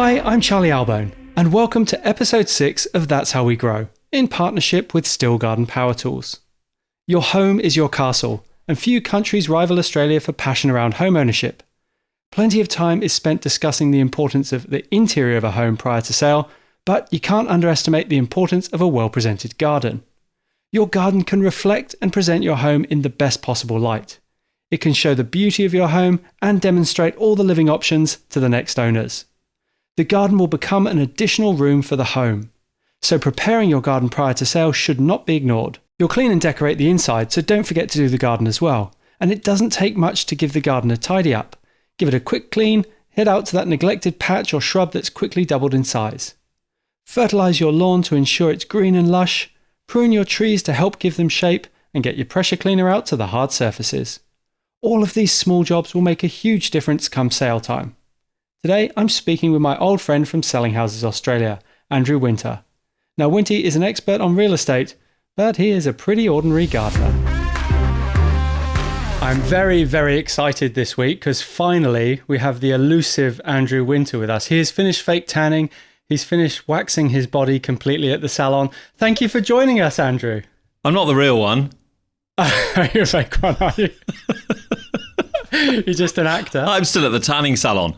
Hi, I'm Charlie Albone, and welcome to episode 6 of That's How We Grow, in partnership with STIHL Garden Power Tools. Your home is your castle, and few countries rival Australia for passion around home ownership. Plenty of time is spent discussing the importance of the interior of a home prior to sale, but you can't underestimate the importance of a well-presented garden. Your garden can reflect and present your home in the best possible light. It can show the beauty of your home and demonstrate all the living options to the next owners. The garden will become an additional room for the home. So preparing your garden prior to sale should not be ignored. You'll clean and decorate the inside, so don't forget to do the garden as well. And it doesn't take much to give the garden a tidy up. Give it a quick clean, head out to that neglected patch or shrub that's quickly doubled in size. Fertilise your lawn to ensure it's green and lush. Prune your trees to help give them shape, and get your pressure cleaner out to the hard surfaces. All of these small jobs will make a huge difference come sale time. Today, I'm speaking with my old friend from Selling Houses Australia, Andrew Winter. Now, Winty is an expert on real estate, but he is a pretty ordinary gardener. I'm very, very excited this week because finally we have the elusive Andrew Winter with us. He has finished fake tanning. He's finished waxing his body completely at the salon. Thank you for joining us, Andrew. I'm not the real one. You're a fake one, are you? You're just an actor. I'm still at the tanning salon.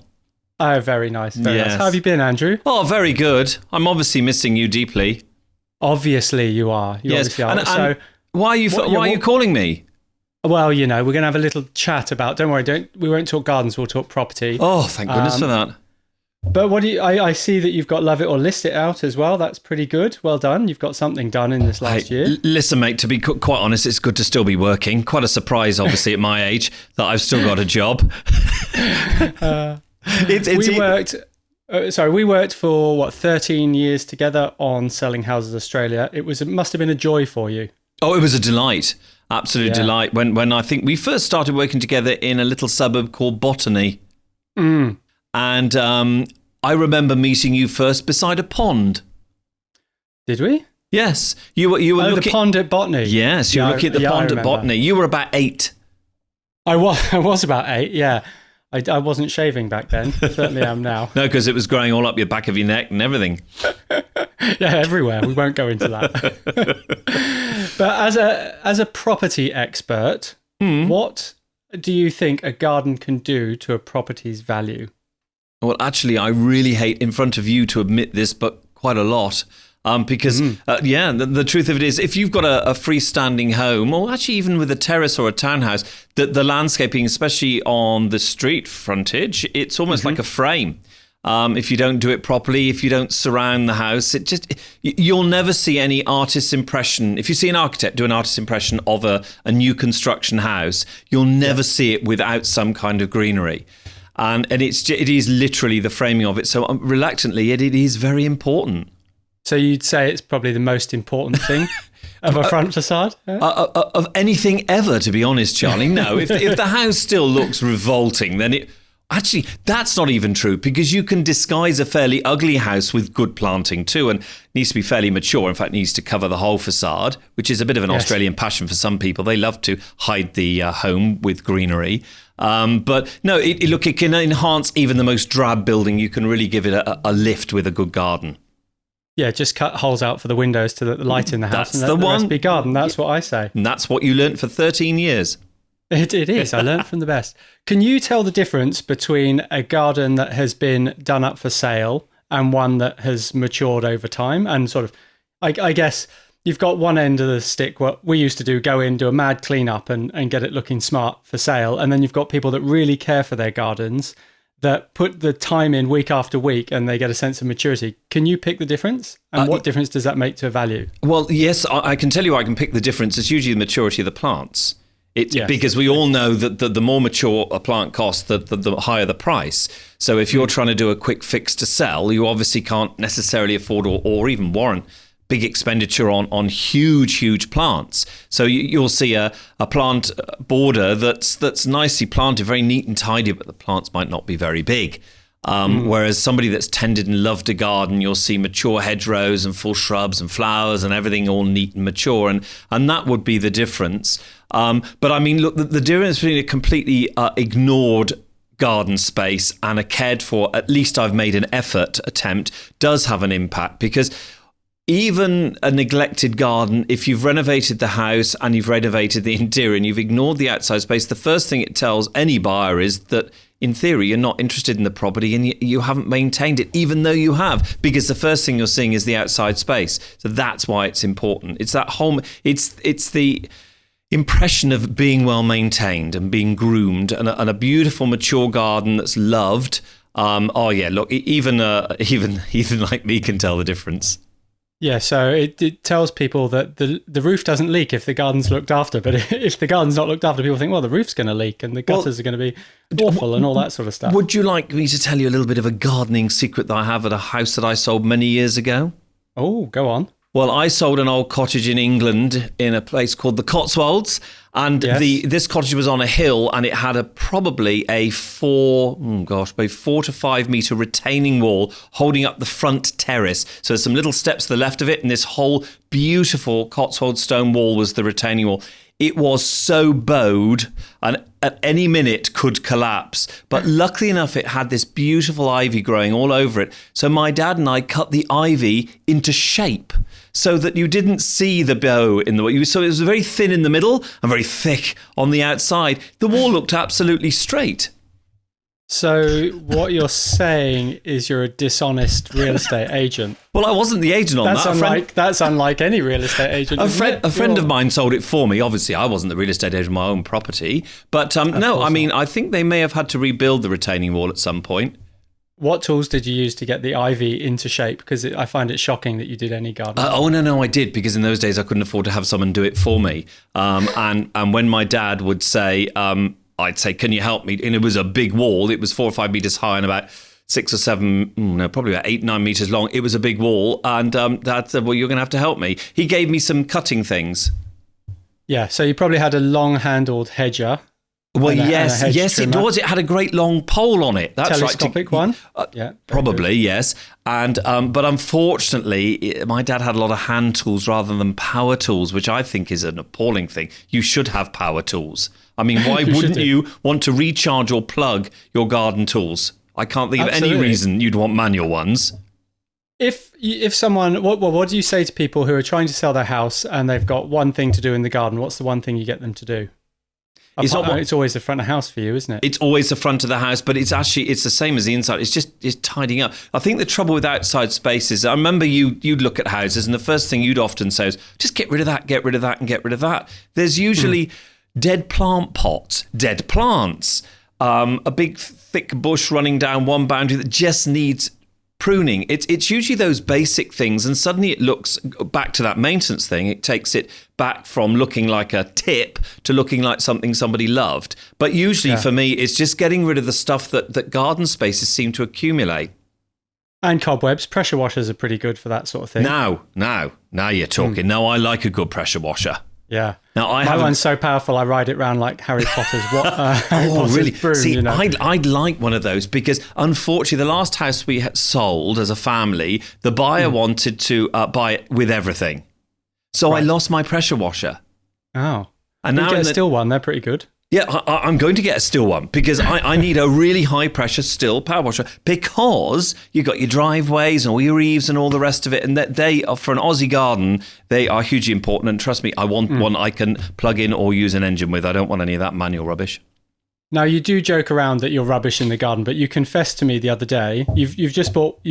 Oh, very nice. Very nice. How have you been, Andrew? Oh, very good. I'm obviously missing you deeply. Obviously you are. You yes. obviously are. And so, why are you calling me? Well, you know, we're going to have a little chat about, don't worry, we won't talk gardens, we'll talk property. Oh, thank goodness for that. But what do you, I see that you've got Love It or List It out as well. That's pretty good. Well done. You've got something done in this last year. Listen, mate, to be quite honest, it's good to still be working. Quite a surprise, obviously, at my age, that I've still got a job. We worked for 13 years together on Selling Houses Australia. It must have been a joy for you. Oh, it was a delight. Absolute delight. When I think we first started working together in a little suburb called Botany. Mm. And I remember meeting you first beside a pond. Did we? Yes. You were looking... the pond at Botany. Yes, you were looking at the pond at Botany. You were about 8. I was about 8, yeah. I wasn't shaving back then. Certainly am now. No, because it was growing all up your back of your neck and everything. Yeah, everywhere. We won't go into that. But as a property expert, what do you think a garden can do to a property's value? Well, actually, I really hate in front of you to admit this, but quite a lot. Because the truth of it is, if you've got a freestanding home, or actually even with a terrace or a townhouse, the landscaping, especially on the street frontage, it's almost like a frame. If you don't do it properly, if you don't surround the house, you'll never see any artist's impression. If you see an architect do an artist's impression of a new construction house, you'll never see it without some kind of greenery. And it is literally the framing of it. So reluctantly, it is very important. So you'd say it's probably the most important thing of a front facade? Of anything ever, to be honest, Charlie. No, if the house still looks revolting, then it... Actually, that's not even true, because you can disguise a fairly ugly house with good planting too, and needs to be fairly mature. In fact, needs to cover the whole facade, which is a bit of an Australian passion for some people. They love to hide the home with greenery. But no, it can enhance even the most drab building. You can really give it a lift with a good garden. Yeah, just cut holes out for the windows to let the light in the house. That's and the rest be garden. That's what I say. And that's what you learnt for 13 years. It is. I learned from the best. Can you tell the difference between a garden that has been done up for sale and one that has matured over time? And sort of, I guess you've got one end of the stick, what we used to do, go in, do a mad cleanup and get it looking smart for sale. And then you've got people that really care for their gardens, that put the time in week after week, and they get a sense of maturity. Can you pick the difference? And what difference does that make to a value? Well, yes, I can tell you I can pick the difference. It's usually the maturity of the plants. Because we all know that the more mature a plant costs, the higher the price. So if you're trying to do a quick fix to sell, you obviously can't necessarily afford or even warrant big expenditure on huge plants. So you'll see a plant border that's nicely planted, very neat and tidy, but the plants might not be very big. Whereas somebody that's tended and loved a garden, you'll see mature hedgerows and full shrubs and flowers and everything all neat and mature, and that would be the difference. But I mean, look, the difference between a completely ignored garden space and are cared for, at least I've made an attempt, does have an impact. Because even a neglected garden, if you've renovated the house and you've renovated the interior and you've ignored the outside space, the first thing it tells any buyer is that, in theory, you're not interested in the property and you haven't maintained it, even though you have, because the first thing you're seeing is the outside space. So that's why it's important. It's that home. It's the impression of being well maintained and being groomed, and a beautiful, mature garden that's loved. Look, even like me can tell the difference. Yeah, so it tells people that the roof doesn't leak if the garden's looked after, but if the garden's not looked after, people think, well, the roof's going to leak and the gutters are going to be awful and all that sort of stuff. Would you like me to tell you a little bit of a gardening secret that I have at a house that I sold many years ago? Oh, go on. Well, I sold an old cottage in England in a place called the Cotswolds, and this cottage was on a hill, and it had probably a 4 to 5 metre retaining wall holding up the front terrace. So there's some little steps to the left of it, and this whole beautiful Cotswold stone wall was the retaining wall. It was so bowed and at any minute could collapse. But luckily enough, it had this beautiful ivy growing all over it. So my dad and I cut the ivy into shape so that you didn't see the bow in the way. So it was very thin in the middle and very thick on the outside. The wall looked absolutely straight. So what you're saying is you're a dishonest real estate agent. Well, I wasn't the agent on that. That's unlike any real estate agent. A friend of mine sold it for me. Obviously, I wasn't the real estate agent on my own property. But I think they may have had to rebuild the retaining wall at some point. What tools did you use to get the ivy into shape? Because I find it shocking that you did any gardening. No, I did, because in those days I couldn't afford to have someone do it for me. And when my dad would say, I'd say, can you help me? And it was a big wall. It was 4 or 5 meters high and about 6 or 7, probably about 8, 9 meters long. It was a big wall. And Dad said, well, you're going to have to help me. He gave me some cutting things. Yeah. So you probably had a long-handled hedger. Well, yes, it was. It had a great long pole on it. That's telescopic one. Yeah, probably yes. And but unfortunately, my dad had a lot of hand tools rather than power tools, which I think is an appalling thing. You should have power tools. I mean, why wouldn't you want to recharge or plug your garden tools? I can't think of any reason you'd want manual ones. If someone, what do you say to people who are trying to sell their house and they've got one thing to do in the garden? What's the one thing you get them to do? It's always the front of the house for you, isn't it? It's always the front of the house, but it's the same as the inside. It's tidying up. I think the trouble with outside spaces, I remember you'd look at houses and the first thing you'd often say is, just get rid of that, get rid of that, and get rid of that. There's usually dead plant pots, dead plants, a big thick bush running down one boundary that just needs pruning. It's usually those basic things, and suddenly it looks back to that maintenance thing. It takes it back from looking like a tip to looking like something somebody loved. But usually for me, it's just getting rid of the stuff that garden spaces seem to accumulate. And cobwebs. Pressure washers are pretty good for that sort of thing. Now you're talking. Now I like a good pressure washer. Yeah. Now my one's so powerful, I ride it around like Harry Potter's really? broom. See, I'd like one of those, because unfortunately, the last house we had sold as a family, the buyer wanted to buy it with everything, so I lost my pressure washer. Oh, and now you get a still one. They're pretty good. Yeah, I'm going to get a still one, because I need a really high pressure still power washer, because you've got your driveways and all your eaves and all the rest of it. And that they are, for an Aussie garden, they are hugely important. And trust me, I want one I can plug in or use an engine with. I don't want any of that manual rubbish. Now, you do joke around that you're rubbish in the garden, but you confessed to me the other day you've just built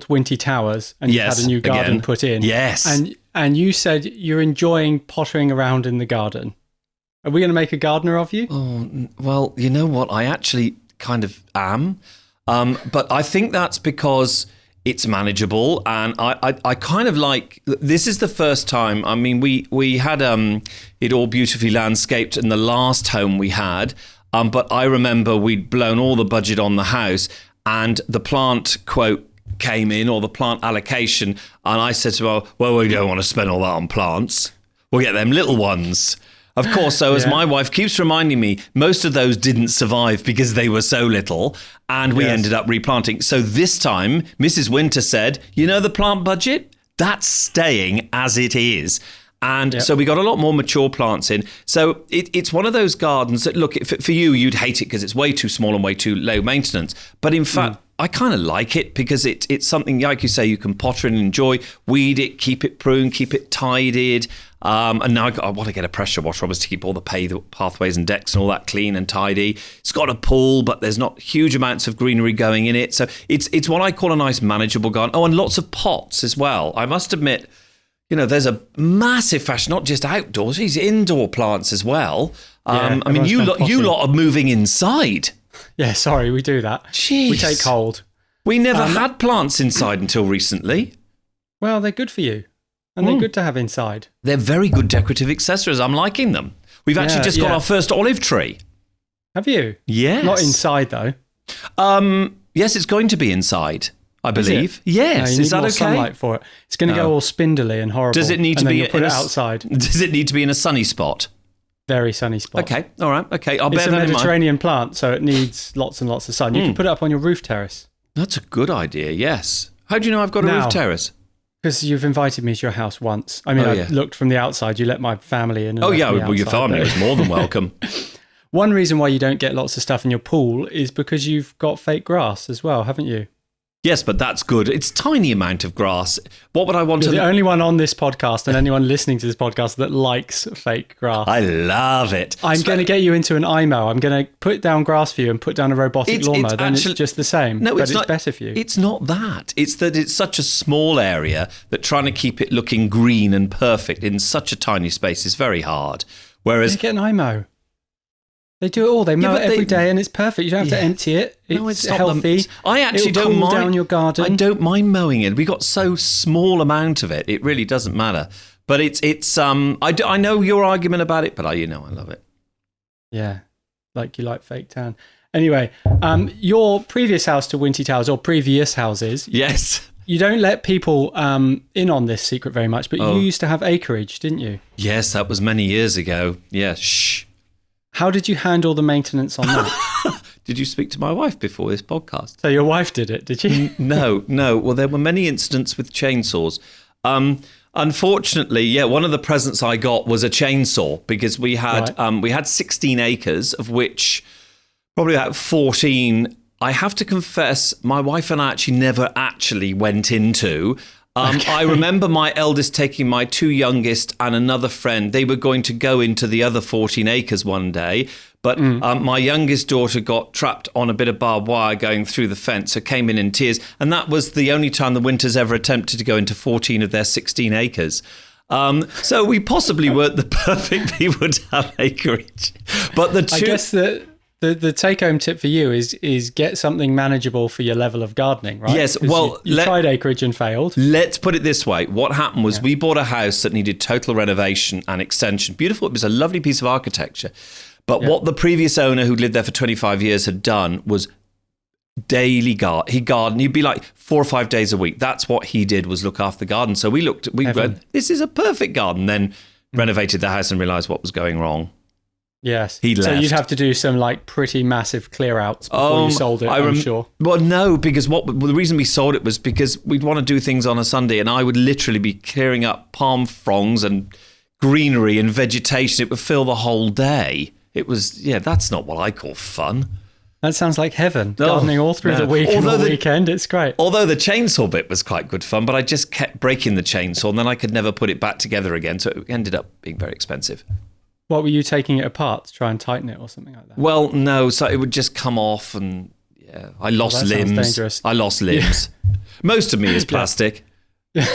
Winty Towers and you've had a new garden put in. Yes. And you said you're enjoying pottering around in the garden. Are we going to make a gardener of you? Oh, well, you know what? I actually kind of am. But I think that's because it's manageable. And I kind of like, this is the first time, I mean, we had it all beautifully landscaped in the last home we had. But I remember we'd blown all the budget on the house, and the plant quote came in, or the plant allocation. And I said to her, well, we don't want to spend all that on plants. We'll get them little ones. Of course, so as my wife keeps reminding me, most of those didn't survive because they were so little, and we ended up replanting. So this time, Mrs. Winter said, you know the plant budget? That's staying as it is. And so we got a lot more mature plants in. So it's one of those gardens that, look, for you, you'd hate it because it's way too small and way too low maintenance. But in fact, I kind of like it because it's something, like you say, you can potter and enjoy, weed it, keep it pruned, keep it tidied. And now I want to get a pressure washer, obviously, to keep all the pathways and decks and all that clean and tidy. It's got a pool, but there's not huge amounts of greenery going in it. So it's what I call a nice manageable garden. Oh, and lots of pots as well. I must admit, there's a massive fashion, not just outdoors, these indoor plants as well. I mean, you lot are moving inside. Yeah, sorry, we do that. Jeez. We take hold. We never had plants inside until recently. Well, they're good for you. And they're good to have inside. They're very good decorative accessories. I'm liking them. We've actually just got our first olive tree. Have you? Yes. Not inside, though. Yes, it's going to be inside, I believe. No, Yes, you need is that more okay? sunlight for it. It's going to go all spindly and horrible. Does it need to be put it outside? Does it need to be in a sunny spot? Very sunny spot. Okay, all right. Okay, I'll bear It's a that in mind. Mediterranean plant, so it needs lots and lots of sun. You can put it up on your roof terrace. That's a good idea, yes. How do you know I've got a roof terrace? Because you've invited me to your house once. I mean, I looked from the outside. You let my family in. Well, your family was more than welcome. One reason why you don't get lots of stuff in your pool is because you've got fake grass as well, haven't you? Yes, but that's good. It's a tiny amount of grass. What would I want You're to... the only one on this podcast and anyone listening to this podcast that likes fake grass. I love it. I'm going to get you into an IMO. I'm going to put down grass for you and put down a robotic lawnmower. Then it's just the same. No, but it's not, better for you. It's not that. It's that it's such a small area that trying to keep it looking green and perfect in such a tiny space is very hard. Whereas... Get an IMO. They do it all. They mow it every day and it's perfect. You don't have to empty it. It's healthy. I actually It'll don't cool mind down your garden. I don't mind mowing it. We got so small amount of it. It really doesn't matter. But I know your argument about it, but I love it. Yeah, like you like fake tan. Anyway, your previous house to Winty Towers, or previous houses. Yes. You don't let people in on this secret very much, but you used to have acreage, didn't you? Yes, that was many years ago. Yeah. Shh. How did you handle the maintenance on that? Did you speak to my wife before this podcast? So your wife did it, did you? No. Well, there were many incidents with chainsaws. Unfortunately, one of the presents I got was a chainsaw because we had 16 acres, of which probably about 14, I have to confess, my wife and I actually never actually went into. I remember my eldest taking my two youngest and another friend. They were going to go into the other 14 acres one day, but my youngest daughter got trapped on a bit of barbed wire going through the fence, so came in tears. And that was the only time the Winters ever attempted to go into 14 of their 16 acres. So we possibly weren't the perfect people to have acreage. But I guess that the take-home tip for you is get something manageable for your level of gardening, right? Yes, well... You tried acreage and failed. Let's put it this way. What happened was we bought a house that needed total renovation and extension. Beautiful. It was a lovely piece of architecture. But what the previous owner, who'd lived there for 25 years, had done was daily garden. He gardened. He'd be like 4 or 5 days a week. That's what he did, was look after the garden. So we went, this is a perfect garden. Then renovated the house and realised what was going wrong. Yes. He left. So you'd have to do some pretty massive clear outs before you sold it, I'm sure. Well, no, because the reason we sold it was because we'd want to do things on a Sunday and I would literally be clearing up palm fronds and greenery and vegetation. It would fill the whole day. It was, that's not what I call fun. That sounds like heaven. Gardening all through the week and the weekend. It's great. Although the chainsaw bit was quite good fun, but I just kept breaking the chainsaw and then I could never put it back together again. So it ended up being very expensive. What, were you taking it apart to try and tighten it or something like that? Well, no. So it would just come off and I lost limbs. Sounds dangerous. I lost limbs. Yeah. Most of me is plastic. I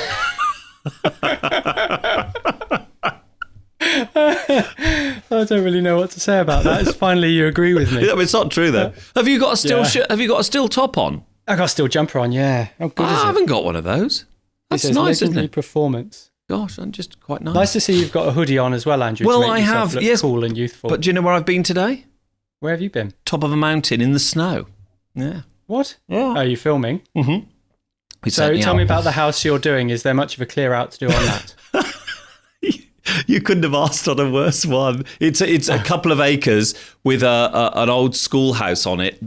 don't really know what to say about that. It's finally you agree with me. It's not true though. Have you got a steel? Have you got a steel top on? I got a steel jumper on. Yeah. How good is it? I haven't got one of those. That's nice, isn't it? Performance. Gosh, I'm just quite nice. Nice to see you've got a hoodie on as well, Andrew. Well, to make I yourself have. Look yes, cool and youthful. But do you know where I've been today? Where have you been? Top of a mountain in the snow. Yeah. What? Yeah. Are you filming? Mm-hmm. So tell me about the house you're doing. Is there much of a clear out to do on that? You couldn't have asked on a worse one. It's a couple of acres with an old schoolhouse on it.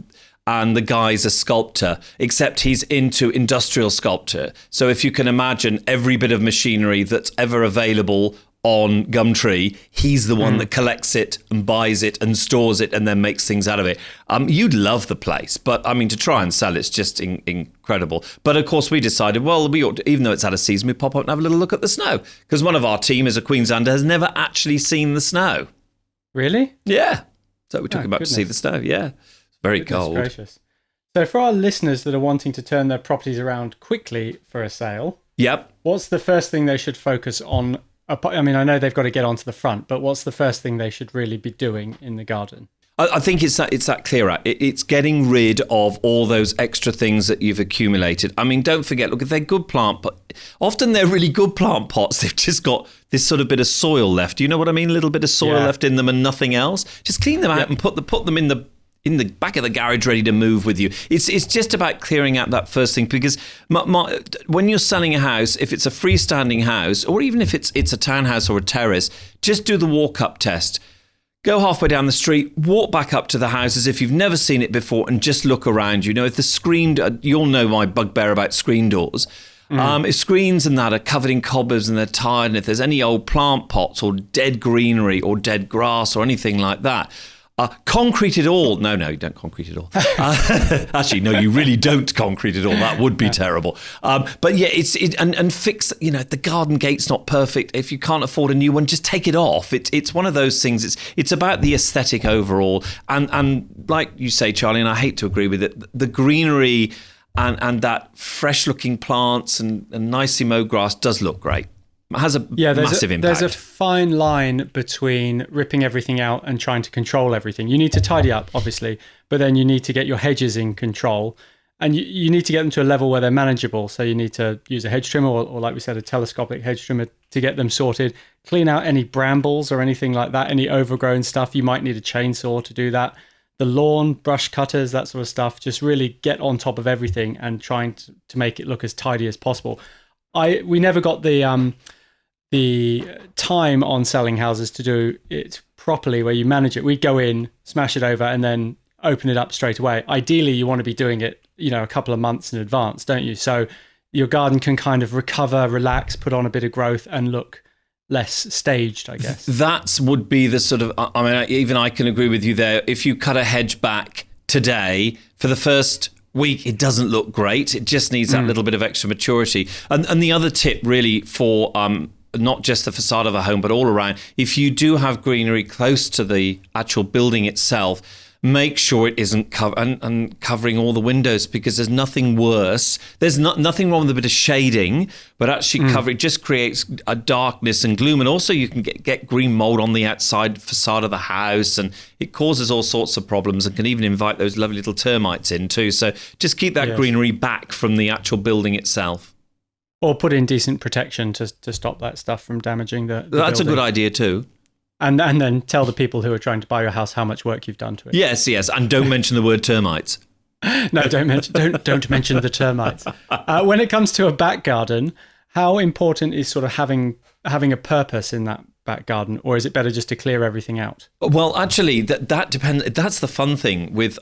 And the guy's a sculptor, except he's into industrial sculpture. So if you can imagine every bit of machinery that's ever available on Gumtree, he's the one that collects it and buys it and stores it and then makes things out of it. You'd love the place, but I mean, to try and sell it's just incredible. But of course, we decided, well, we ought to, even though it's out of season, we pop up and have a little look at the snow, because one of our team as a Queenslander has never actually seen the snow. Really? Yeah. So we took him up to see the snow. Yeah, it's very cold. Gracious. So for our listeners that are wanting to turn their properties around quickly for a sale, yep. What's the first thing they should focus on? I mean, I know they've got to get onto the front, but what's the first thing they should really be doing in the garden? I think it's that clear out. It's getting rid of all those extra things that you've accumulated. I mean, don't forget, look, if they're good plant, but often they're really good plant pots. They've just got this sort of bit of soil left. Do you know what I mean? A little bit of soil left in them and nothing else. Just clean them out and put them in the back of the garage ready to move with you. It's just about clearing out that first thing, because when you're selling a house, if it's a freestanding house, or even if it's a townhouse or a terrace, just do the walk-up test. Go halfway down the street, walk back up to the house as if you've never seen it before, and just look around. You know, if the screen, you'll know my bugbear about screen doors. If screens and that are covered in cobwebs and they're tired, and if there's any old plant pots or dead greenery or dead grass or anything like that, concrete it all. No, you don't concrete it all. Actually, no, you really don't concrete it all. That would be terrible. But yeah, and fix. You know, the garden gate's not perfect. If you can't afford a new one, just take it off. It's one of those things. It's about the aesthetic overall. And like you say, Charlie, and I hate to agree with it, the greenery and that fresh looking plants and nicely mowed grass does look great. It has a massive impact. There's a fine line between ripping everything out and trying to control everything. You need to tidy up, obviously, but then you need to get your hedges in control, and you need to get them to a level where they're manageable. So you need to use a hedge trimmer, or like we said, a telescopic hedge trimmer to get them sorted. Clean out any brambles or anything like that, any overgrown stuff. You might need a chainsaw to do that. The lawn, brush cutters, that sort of stuff. Just really get on top of everything and trying to make it look as tidy as possible. We never got the time on selling houses to do it properly, where you manage it. We go in, smash it over, and then open it up straight away. Ideally, you want to be doing it, a couple of months in advance, don't you? So your garden can kind of recover, relax, put on a bit of growth, and look less staged, I guess. That would be the sort of, I mean, even I can agree with you there. If you cut a hedge back today, for the first week, it doesn't look great. It just needs that little bit of extra maturity. And the other tip really for not just the facade of a home, but all around, if you do have greenery close to the actual building itself, make sure it isn't covering all the windows, because there's nothing worse. There's nothing wrong with a bit of shading, but actually cover it just creates a darkness and gloom. And also you can get green mold on the outside facade of the house, and it causes all sorts of problems and can even invite those lovely little termites in too. So just keep that greenery back from the actual building itself. Or put in decent protection to stop that stuff from damaging the That's building. A good idea too. And then tell the people who are trying to buy your house how much work you've done to it. Yes, and don't mention the word termites. No, don't mention the termites. When it comes to a back garden, how important is sort of having a purpose in that back garden, or is it better just to clear everything out? Well, actually, that depends. That's the fun thing with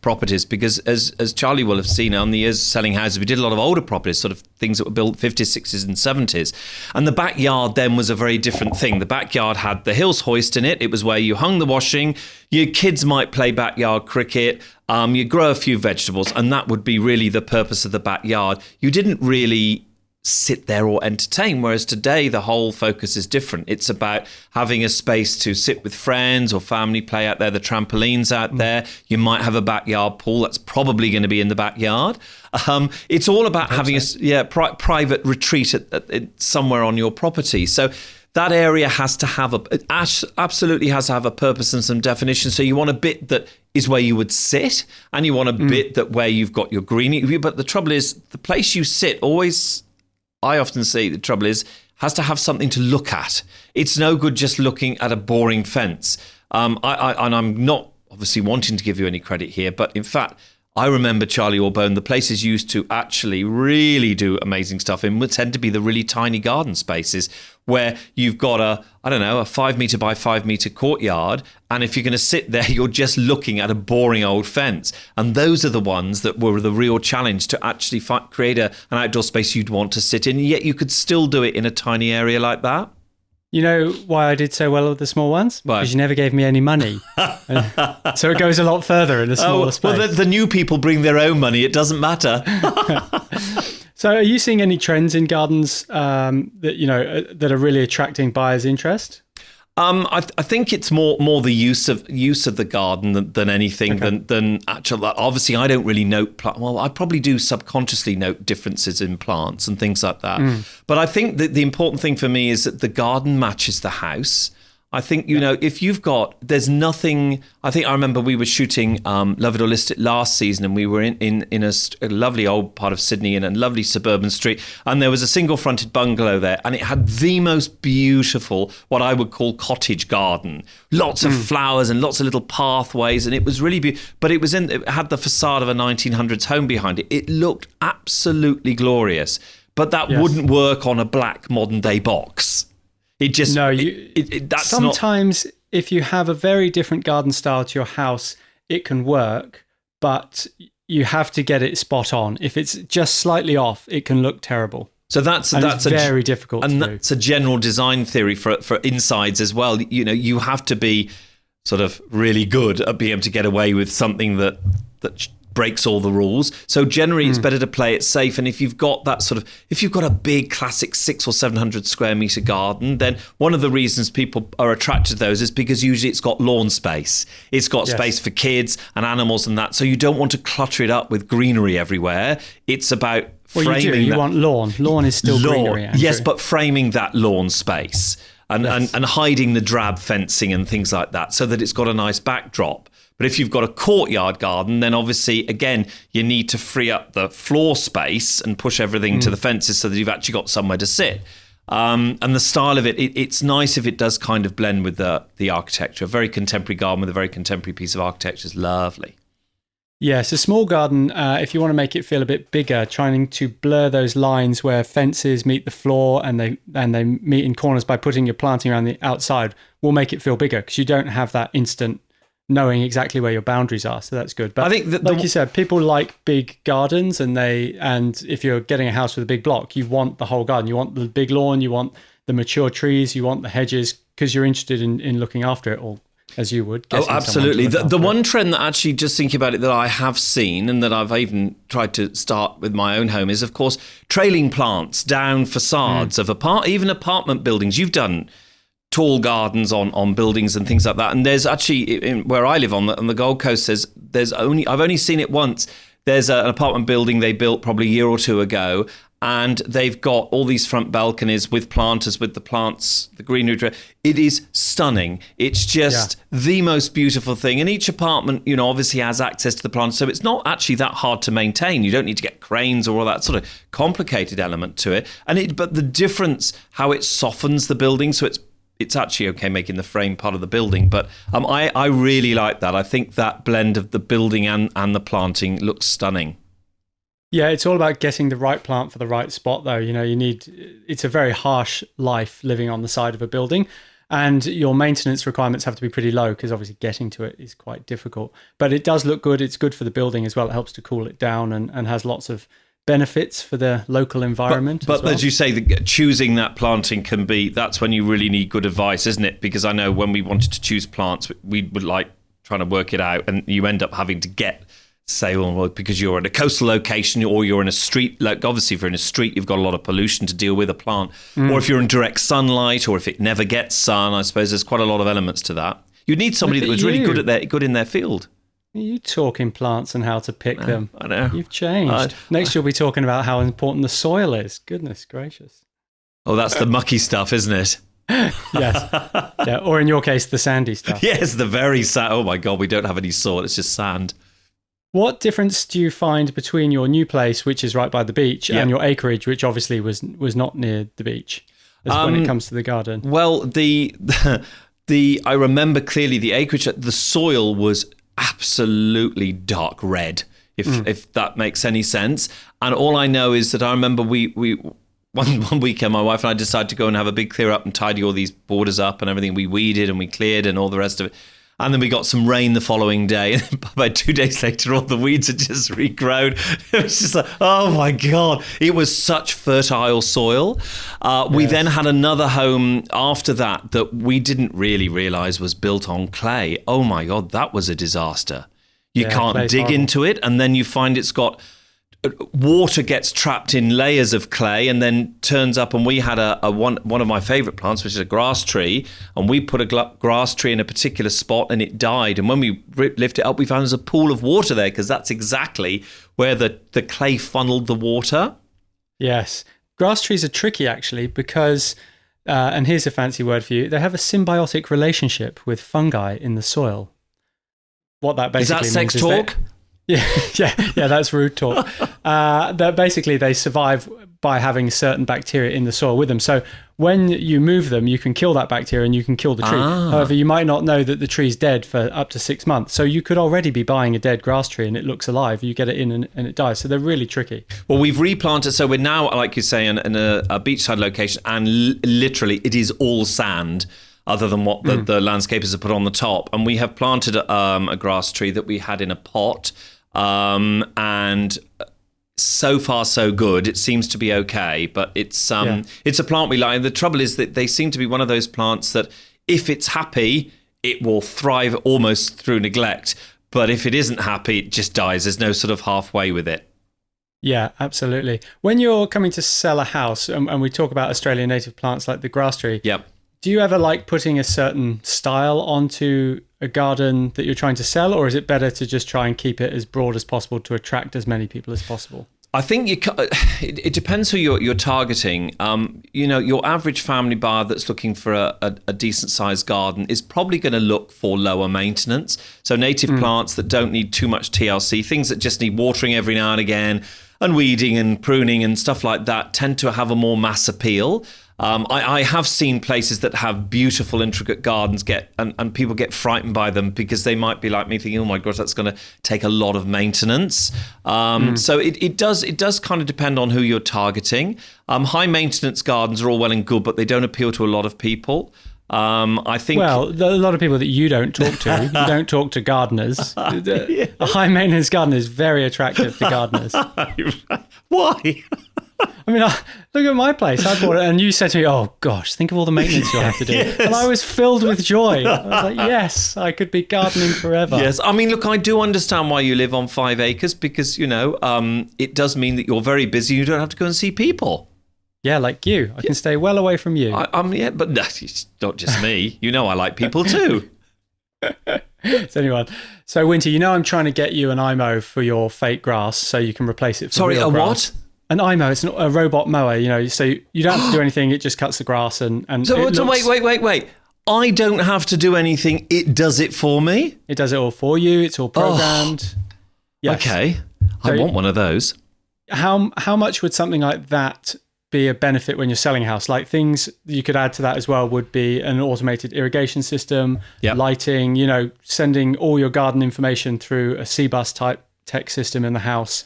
properties, because as Charlie will have seen on the years selling houses, we did a lot of older properties, sort of things that were built 50s, 60s and 70s. And the backyard then was a very different thing. The backyard had the Hills hoist in it. It was where you hung the washing. Your kids might play backyard cricket. You grow a few vegetables, and that would be really the purpose of the backyard. You didn't really sit there or entertain, whereas today the whole focus is different. It's about having a space to sit with friends or family, play out there. The trampolines out there. You might have a backyard pool. That's probably going to be in the backyard. It's all about having a private retreat at somewhere on your property. So that area absolutely has to have a purpose and some definition. So you want a bit that is where you would sit, and you want a bit that where you've got your greenery. But the trouble is, the place you sit always, I often say the trouble is, has to have something to look at. It's no good just looking at a boring fence. And I'm not obviously wanting to give you any credit here, but in fact, I remember Charlie Orbone, the places used to actually really do amazing stuff in would tend to be the really tiny garden spaces where you've got a 5 metre by 5 metre courtyard. And if you're going to sit there, you're just looking at a boring old fence. And those are the ones that were the real challenge to actually create an outdoor space you'd want to sit in. Yet you could still do it in a tiny area like that. You know why I did so well with the small ones? Why? Because you never gave me any money. So it goes a lot further in a smaller space. Well, the new people bring their own money. It doesn't matter. So are you seeing any trends in gardens that are really attracting buyers' interest? I think it's more the use of the garden than anything than actual. Obviously, I don't really note. Well, I probably do subconsciously note differences in plants and things like that. But I think that the important thing for me is that the garden matches the house. I think, if you've got, there's nothing, I remember we were shooting Love It or List It last season, and we were in a lovely old part of Sydney in a lovely suburban street, and there was a single fronted bungalow there, and it had the most beautiful, what I would call cottage garden. Lots of flowers and lots of little pathways, and it was really beautiful, but it had the facade of a 1900s home behind it. It looked absolutely glorious, but that wouldn't work on a black modern day box. It just that's sometimes if you have a very different garden style to your house, it can work, but you have to get it spot on. If it's just slightly off, it can look terrible. So that's very difficult to do. And that's a general design theory for insides as well. You have to be sort of really good at being able to get away with something that breaks all the rules. So generally it's better to play it safe. And if you've got a big classic 600 or 700 square meter garden, then one of the reasons people are attracted to those is because usually it's got lawn space. It's got space for kids and animals and that. So you don't want to clutter it up with greenery everywhere. It's about framing. You want lawn. Lawn is still greenery, Andrew. Yes, but framing that lawn space and hiding the drab fencing and things like that so that it's got a nice backdrop. But if you've got a courtyard garden, then obviously, again, you need to free up the floor space and push everything to the fences so that you've actually got somewhere to sit. And the style of it's nice if it does kind of blend with the architecture. A very contemporary garden with a very contemporary piece of architecture is lovely. Yes, a small garden, if you want to make it feel a bit bigger, trying to blur those lines where fences meet the floor and they meet in corners by putting your planting around the outside will make it feel bigger because you don't have that instant knowing exactly where your boundaries are, so that's good. But I think like you said, people like big gardens, and if you're getting a house with a big block, you want the whole garden. You want the big lawn, you want the mature trees, you want the hedges, because you're interested in looking after it all, as you would. Oh, absolutely. The one trend that actually, just thinking about it, that I have seen and that I've even tried to start with my own home is, of course, trailing plants down facades of even apartment buildings. You've done tall gardens on buildings and things like that. And there's actually, where I live on the Gold Coast, I've only seen it once. There's an apartment building they built probably a year or two ago, and they've got all these front balconies with planters, with the plants, the greenery. It is stunning. It's just the most beautiful thing. And each apartment, obviously has access to the plants, so it's not actually that hard to maintain. You don't need to get cranes or all that sort of complicated element to it. But the difference, how it softens the building, so it's actually okay making the frame part of the building, but I really like that. I think that blend of the building and the planting looks stunning. Yeah, it's all about getting the right plant for the right spot, though. It's a very harsh life living on the side of a building, and your maintenance requirements have to be pretty low because obviously getting to it is quite difficult. But it does look good. It's good for the building as well. It helps to cool it down and has lots of benefits for the local environment. But as you say, choosing that planting that's when you really need good advice, isn't it? Because I know when we wanted to choose plants, we would like trying to work it out, and you end up having to say, well, because you're in a coastal location or you're in a street, like obviously if you're in a street, you've got a lot of pollution to deal with a plant, or if you're in direct sunlight, or if it never gets sun, I suppose there's quite a lot of elements to that. You need somebody that was really good in their field. You talking plants and how to pick them. I know. You've changed. Next you'll be talking about how important the soil is. Goodness gracious. Oh, that's the mucky stuff, isn't it? Yes. Yeah. Or in your case, the sandy stuff. Yes, the very sand. Oh my God, we don't have any soil. It's just sand. What difference do you find between your new place, which is right by the beach, and your acreage, which obviously was not near the beach, when it comes to the garden? Well, I remember clearly the acreage, the soil was absolutely dark red, if that makes any sense. And all I know is that I remember we one weekend, my wife and I decided to go and have a big clear up and tidy all these borders up and everything. We weeded and we cleared and all the rest of it. And then we got some rain the following day. And about 2 days later, all the weeds had just regrown. It was just like, oh my God. It was such fertile soil. We then had another home after that we didn't really realize was built on clay. Oh my God, that was a disaster. You can't dig into it. And then you find it's got... water gets trapped in layers of clay and then turns up, and we had one of my favorite plants, which is a grass tree, and we put a grass tree in a particular spot and it died, and when we lifted it up we found there's a pool of water there because that's exactly where the clay funneled the water. Yes, grass trees are tricky actually because and here's a fancy word for you, they have a symbiotic relationship with fungi in the soil. What that basically is that means sex talk? Yeah, that's rude talk. That basically they survive by having certain bacteria in the soil with them. So when you move them, you can kill that bacteria and you can kill the tree. However, you might not know that the tree's dead for up to 6 months. So you could already be buying a dead grass tree and it looks alive. You get it in and it dies. So they're really tricky. Well, we've replanted. So we're now, like you say, in a beachside location, and literally it is all sand, other than what the landscapers have put on the top. And we have planted a grass tree that we had in a pot. And so far so good. It seems to be okay, but it's a plant we like. The trouble is that they seem to be one of those plants that if it's happy, it will thrive almost through neglect. But if it isn't happy, it just dies. There's no sort of halfway with it. Yeah, absolutely. When you're coming to sell a house, and we talk about Australian native plants like the grass tree, do you ever like putting a certain style onto a garden that you're trying to sell, or is it better to just try and keep it as broad as possible to attract as many people as possible? I think it depends who you're targeting. Your average family buyer that's looking for a decent sized garden is probably going to look for lower maintenance. So native plants that don't need too much TLC, things that just need watering every now and again, and weeding and pruning and stuff like that, tend to have a more mass appeal. I have seen places that have beautiful, intricate gardens and people get frightened by them because they might be like me thinking, oh my gosh, that's going to take a lot of maintenance. So it does kind of depend on who you're targeting. High maintenance gardens are all well and good, but they don't appeal to a lot of people. I think. Well, a lot of people that you don't talk to. You don't talk to gardeners. A high maintenance garden is very attractive to gardeners. Why? I mean, look at my place. I bought it, and you said to me, "Oh gosh, think of all the maintenance you'll have to do." Yes. And I was filled with joy. I was like, "Yes, I could be gardening forever." Yes, I mean, look, I do understand why you live on 5 acres because it does mean that you're very busy. You don't have to go and see people. Yeah, like you. I can stay well away from you. But it's not just me. I like people too. So, Winter, I'm trying to get you an IMO for your fake grass so you can replace it for real grass. What? An IMO, it's a robot mower, so you don't have to do anything, it just cuts the grass and wait. I don't have to do anything, it does it for me? It does it all for you, it's all programmed. Yes. Okay, I want one of those. How much would something like that be a benefit when you're selling a house? Like things you could add to that as well would be an automated irrigation system, lighting, sending all your garden information through a CBus type tech system in the house.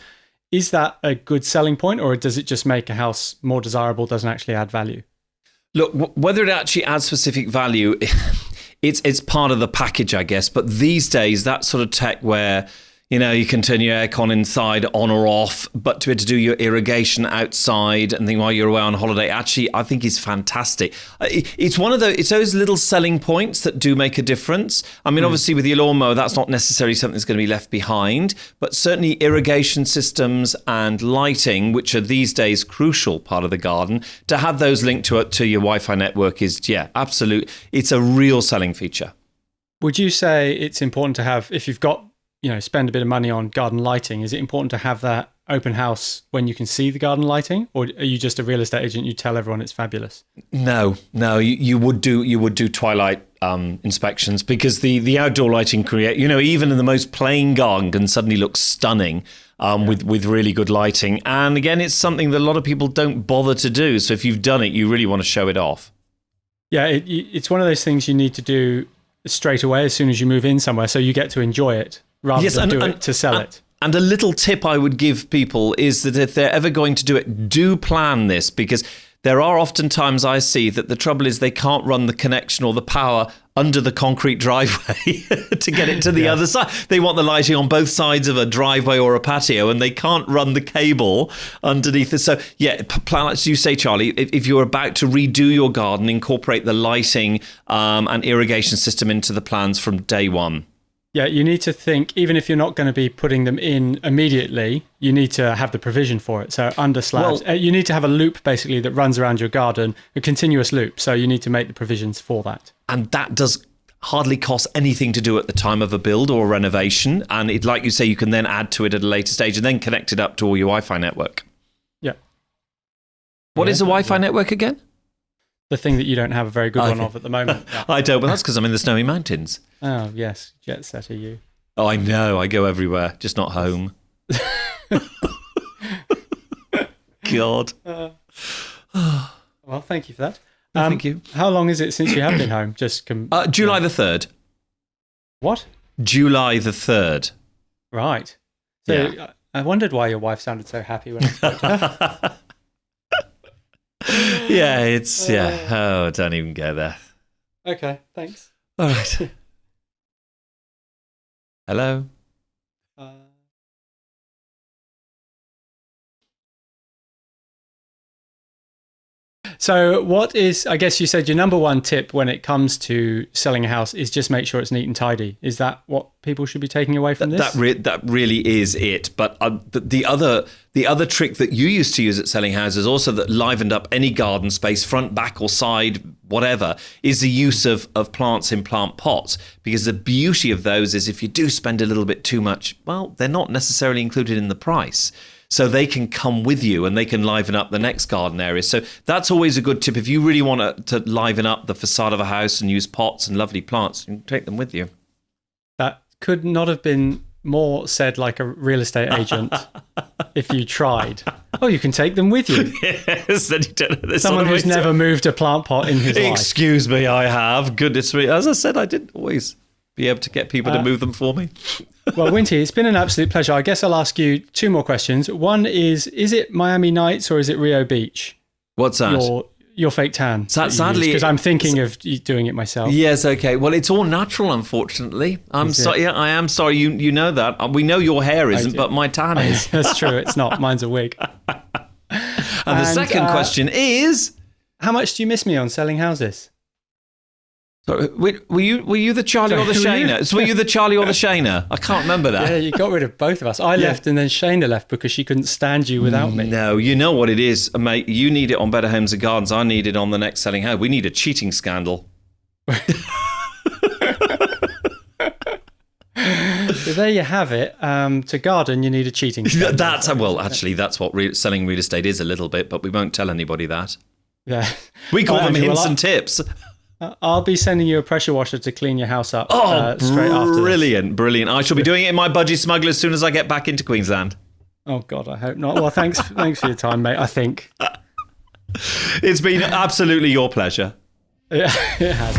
Is that a good selling point, or does it just make a house more desirable, doesn't actually add value? Look, whether it actually adds specific value, it's part of the package, I guess. But these days, that sort of tech where you can turn your aircon inside on or off, but to be able to do your irrigation outside and while you're away on holiday, actually, I think is fantastic. It's it's those little selling points that do make a difference. I mean, obviously with your lawnmower, that's not necessarily something that's going to be left behind, but certainly irrigation systems and lighting, which are these days crucial part of the garden, to have those linked to your Wi-Fi network is, absolute. It's a real selling feature. Would you say it's important to have, if you've got spend a bit of money on garden lighting, is it important to have that open house when you can see the garden lighting, or are you just a real estate agent? You tell everyone it's fabulous. No, you would do twilight inspections because the outdoor lighting even in the most plain garden can suddenly look stunning with really good lighting. And again, it's something that a lot of people don't bother to do. So if you've done it, you really want to show it off. Yeah, it's one of those things you need to do straight away as soon as you move in somewhere, so you get to enjoy it. Rather than do it to sell it. And a little tip I would give people is that if they're ever going to do it, do plan this, because there are often times I see that the trouble is they can't run the connection or the power under the concrete driveway to get it to the other side. They want the lighting on both sides of a driveway or a patio, and they can't run the cable underneath it. So, plan, as you say, Charlie, if you're about to redo your garden, incorporate the lighting and irrigation system into the plans from day one. Yeah, you need to think, even if you're not going to be putting them in immediately, you need to have the provision for it. So under slabs, you need to have a loop basically that runs around your garden, a continuous loop. So you need to make the provisions for that. And that does hardly cost anything to do at the time of a build or a renovation. And like you say, you can then add to it at a later stage and then connect it up to all your Wi-Fi network. Yeah. What is a Wi-Fi network again? The thing that you don't have a very good one of at the moment. Yeah. I don't, but that's because I'm in the snowy mountains. Oh, yes. Jet setter you. Oh, I know. I go everywhere, just not home. God. Well, thank you for that. Thank you. How long is it since you have been home? July the 3rd. What? July the 3rd. Right. So I wondered why your wife sounded so happy when I spoke to her. Oh, don't even go there. Okay, thanks. All right. Hello. So what is, I guess you said your number one tip when it comes to selling a house is just make sure it's neat and tidy. Is that what people should be taking away from this? That really is it. But the other trick that you used to use at selling houses, also that livened up any garden space, front, back or side, whatever, is the use of plants in plant pots. Because the beauty of those is if you do spend a little bit too much, well, they're not necessarily included in the price. So they can come with you and they can liven up the next garden area. So that's always a good tip. If you really want to liven up the facade of a house and use pots and lovely plants, you can take them with you. That could not have been more said like a real estate agent if you tried. Oh, you can take them with you. Yes, then you don't know. Someone who's never moved a plant pot in his life. Excuse me, I have. Goodness me. As I said, I didn't always be able to get people to move them for me. Well, Winty, it's been an absolute pleasure. I guess I'll ask you two more questions. One is it Miami Nights or is it Rio Beach? What's that? Your fake tan. Sadly, because I'm thinking of doing it myself. Yes, okay. Well, it's all natural, unfortunately. I'm sorry. Yeah, I am sorry. You know that. We know your hair isn't, but my tan is. That's true. It's not. Mine's a wig. And the second question is, how much do you miss me on selling houses? So, were you the Charlie or the Shayna? So were you the Charlie or the Shayna? I can't remember that. Yeah, you got rid of both of us. I left and then Shayna left because she couldn't stand you without me. No, you know what it is, mate. You need it on Better Homes and Gardens. I need it on the next selling house. We need a cheating scandal. So there you have it. To garden, you need a cheating scandal. That's what selling real estate is a little bit, but we won't tell anybody that. Yeah, we call them hints and tips. I'll be sending you a pressure washer to clean your house up Brilliant, straight after this. Brilliant. I shall be doing it in my budgie smuggler as soon as I get back into Queensland. Oh, God, I hope not. Well, thanks for your time, mate, I think. It's been absolutely your pleasure. Yeah, it has.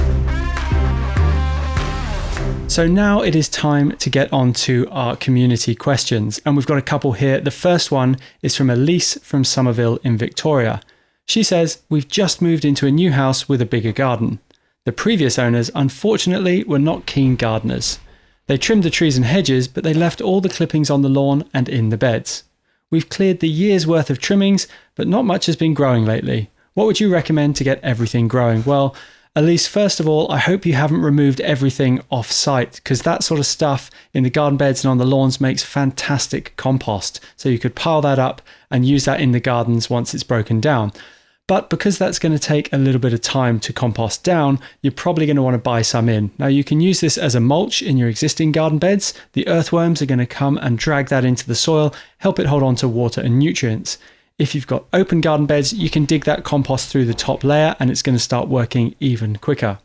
So now it is time to get on to our community questions. And we've got a couple here. The first one is from Elise from Somerville in Victoria. She says, we've just moved into a new house with a bigger garden. The previous owners, unfortunately, were not keen gardeners. They trimmed the trees and hedges, but they left all the clippings on the lawn and in the beds. We've cleared the year's worth of trimmings, but not much has been growing lately. What would you recommend to get everything growing? Well, Elise, first of all, I hope you haven't removed everything off-site, because that sort of stuff in the garden beds and on the lawns makes fantastic compost. So you could pile that up and use that in the gardens once it's broken down. But because that's going to take a little bit of time to compost down, you're probably going to want to buy some in. Now you can use this as a mulch in your existing garden beds. The earthworms are going to come and drag that into the soil, help it hold on to water and nutrients. If you've got open garden beds, you can dig that compost through the top layer and it's going to start working even quicker.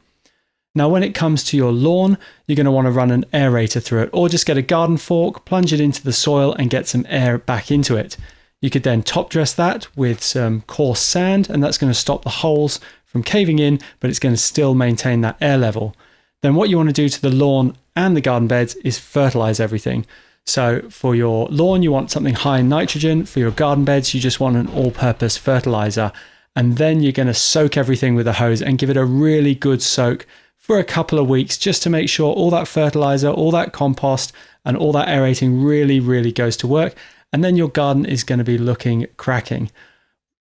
Now, when it comes to your lawn, you're going to want to run an aerator through it, or just get a garden fork, plunge it into the soil and get some air back into it. You could then top dress that with some coarse sand, and that's going to stop the holes from caving in, but it's going to still maintain that air level. Then what you want to do to the lawn and the garden beds is fertilize everything. So for your lawn, you want something high in nitrogen. For your garden beds, you just want an all-purpose fertilizer. And then you're going to soak everything with a hose and give it a really good soak for a couple of weeks just to make sure all that fertilizer, all that compost, and all that aerating really, really goes to work. And then your garden is going to be looking cracking.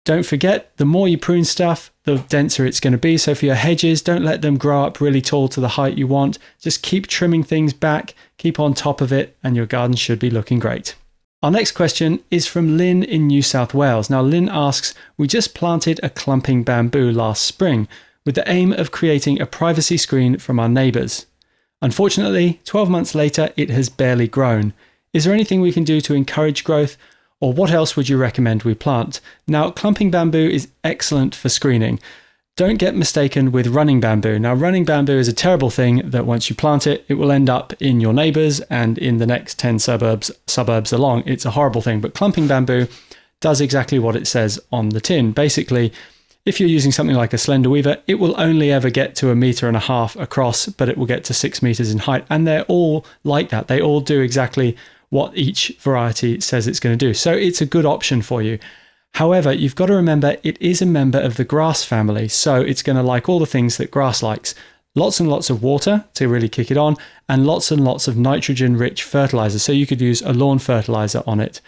Don't forget, the more you prune stuff, the denser it's going to be. So for your hedges, don't let them grow up really tall to the height you want. Just keep trimming things back, keep on top of it, and your garden should be looking great. Our next question is from Lynn in New South Wales. Now, Lynn asks, we just planted a clumping bamboo last spring with the aim of creating a privacy screen from our neighbours. Unfortunately, 12 months later, it has barely grown. Is there anything we can do to encourage growth, or what else would you recommend we plant? Now, clumping bamboo is excellent for screening. Don't get mistaken with running bamboo. Now, running bamboo is a terrible thing that once you plant it, it will end up in your neighbours and in the next 10 suburbs along. It's a horrible thing, but clumping bamboo does exactly what it says on the tin. Basically, if you're using something like a slender weaver, it will only ever get to 1.5 meters across, but it will get to 6 meters in height. And they're all like that. They all do exactly what each variety says it's going to do. So it's a good option for you. However, you've got to remember it is a member of the grass family. So it's going to like all the things that grass likes. Lots and lots of water to really kick it on, and lots of nitrogen-rich fertilizer. So you could use a lawn fertilizer on it.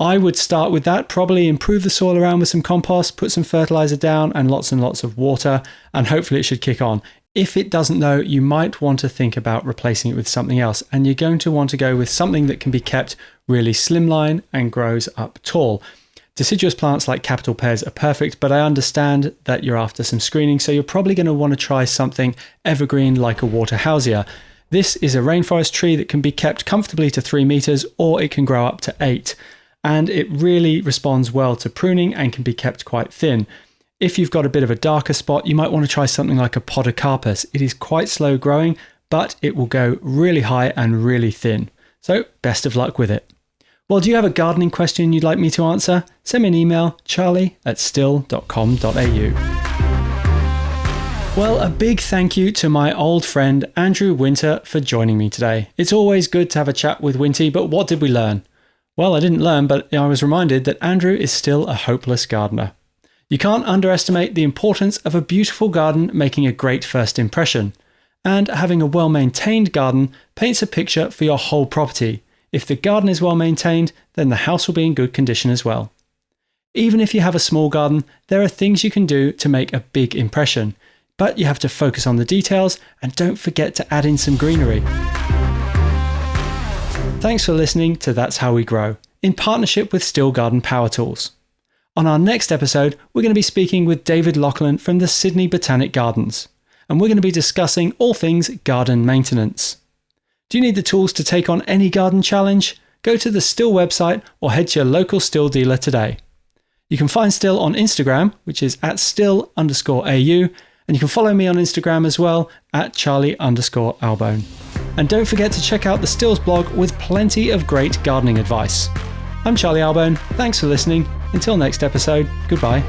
I would start with that, probably improve the soil around with some compost, put some fertilizer down and lots of water, and hopefully it should kick on. If it doesn't though, you might want to think about replacing it with something else, and you're going to want to go with something that can be kept really slimline and grows up tall. Deciduous plants like capital pears are perfect, but I understand that you're after some screening, so you're probably going to want to try something evergreen like a water hausia. This is a rainforest tree that can be kept comfortably to 3 meters, or it can grow up to 8. And it really responds well to pruning and can be kept quite thin. If you've got a bit of a darker spot, you might want to try something like a podocarpus. It is quite slow growing, but it will go really high and really thin. So best of luck with it. Well, do you have a gardening question you'd like me to answer? Send me an email, charlie@stihl.com.au. Well, a big thank you to my old friend Andrew Winter for joining me today. It's always good to have a chat with Winty, but what did we learn? Well, I didn't learn, but I was reminded that Andrew is still a hopeless gardener. You can't underestimate the importance of a beautiful garden making a great first impression. And having a well-maintained garden paints a picture for your whole property. If the garden is well-maintained, then the house will be in good condition as well. Even if you have a small garden, there are things you can do to make a big impression. But you have to focus on the details and don't forget to add in some greenery. Thanks for listening to That's How We Grow, in partnership with STIHL Garden Power Tools. On our next episode, we're going to be speaking with David Lachlan from the Sydney Botanic Gardens, and we're going to be discussing all things garden maintenance. Do you need the tools to take on any garden challenge? Go to the STIHL website or head to your local STIHL dealer today. You can find STIHL on Instagram, which is @stihl_au, and you can follow me on Instagram as well, @charlie_albone. And don't forget to check out the STIHL's blog with plenty of great gardening advice. I'm Charlie Albone. Thanks for listening. Until next episode, goodbye.